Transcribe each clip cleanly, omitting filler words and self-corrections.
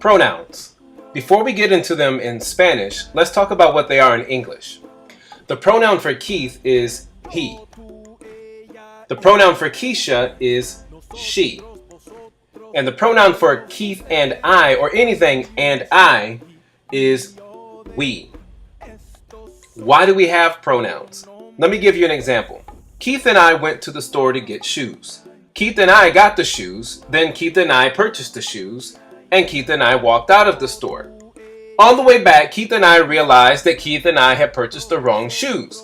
Pronouns. Before we get into them in Spanish, let's talk about what they are in English. The pronoun for Keith is he. The pronoun for Keisha is she. And the pronoun for Keith and I, or anything and I, is we. Why do we have pronouns? Let me give you an example. Keith and I went to the store to get shoes. Keith and I got the shoes, then Keith and I purchased the shoes, and Keith and I walked out of the store. On the way back, Keith and I realized that Keith and I had purchased the wrong shoes.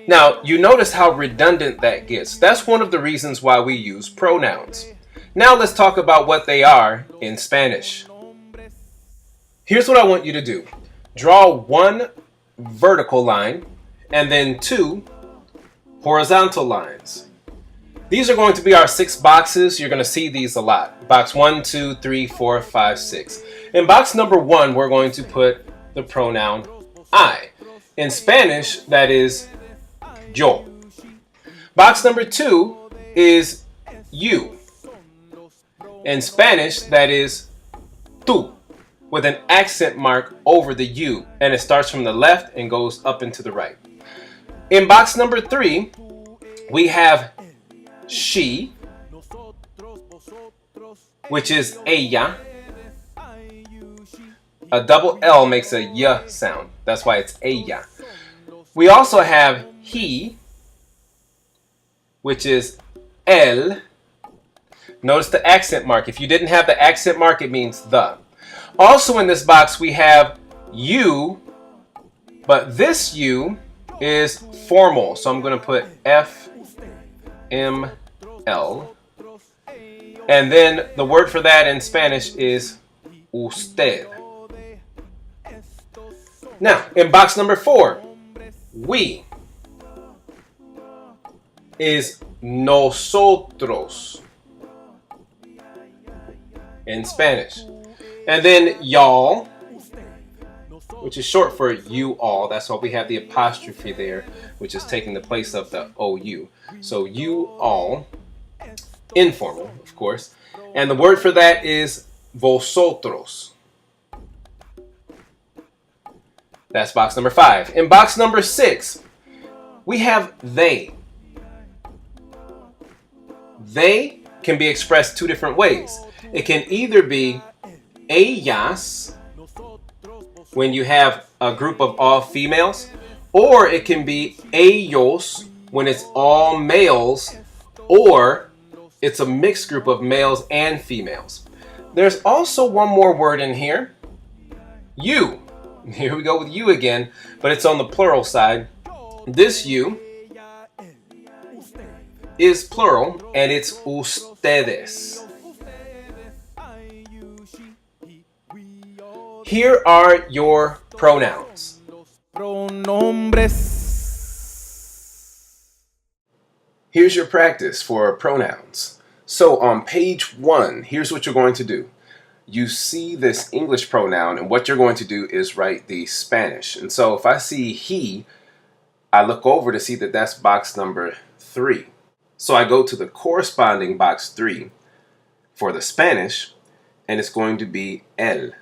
Now, you notice how redundant that gets. That's one of the reasons why we use pronouns. Now let's talk about what they are in Spanish. Here's what I want you to do. Draw one vertical line and then two horizontal lines. These are going to be our 6 boxes. You're going to see these a lot. Box 1, 2, 3, 4, 5, 6. In box number 1, we're going to put the pronoun I. In Spanish, that is yo. Box number 2 is you. In Spanish, that is tú, with an accent mark over the U, and it starts from the left and goes up and to the right. In box number 3, we have she, which is ella. A double L makes a y sound. That's why it's ella. We also have he, which is él. Notice the accent mark. If you didn't have the accent mark, it means the. Also in this box, we have you, but this you is formal. So I'm going to put FML. And then the word for that in Spanish is usted. Now, in box number 4, we is nosotros in Spanish. And then y'all, which is short for you all. That's why we have the apostrophe there, which is taking the place of the OU. So you all, informal, of course. And the word for that is vosotros. That's box number 5. In box number 6, we have they. They can be expressed 2 different ways. It can either be ellas, when you have a group of all females, or it can be ellos, when it's all males, or it's a mixed group of males and females. There's also one more word in here, you. Here we go with you again, but it's on the plural side. This you is plural, and it's ustedes. Here are your pronouns. Here's your practice for pronouns. So on page 1, here's what you're going to do. You see this English pronoun, and what you're going to do is write the Spanish. And so if I see he, I look over to see that that's box number 3. So I go to the corresponding box 3 for the Spanish, and it's going to be él.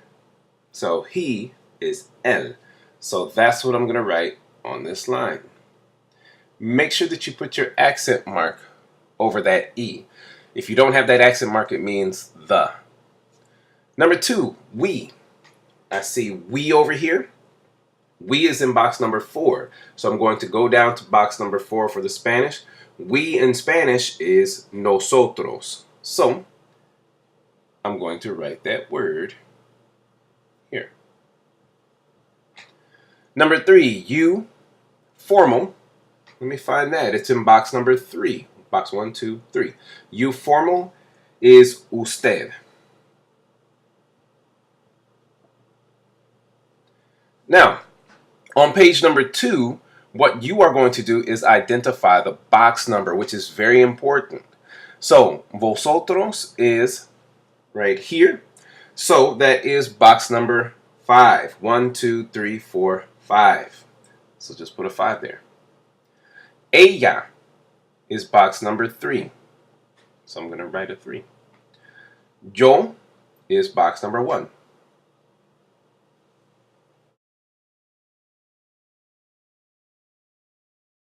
So he is él. So that's what I'm going to write on this line. Make sure that you put your accent mark over that E. If you don't have that accent mark, it means the. Number 2, we. I see we over here. We is in box number 4. So I'm going to go down to box number 4 for the Spanish. We in Spanish is nosotros. So I'm going to write that word here. Number 3, you, formal. Let me find that. It's in box number 3. Box 1, 2, 3. You, formal, is usted. Now, on page number 2, what you are going to do is identify the box number, which is very important. So, vosotros is right here. So, that is box number 5. 1, 2, 3, 4, 5. So, just put a 5 there. Ella is box number 3. So, I'm going to write a 3. Yo is box number 1.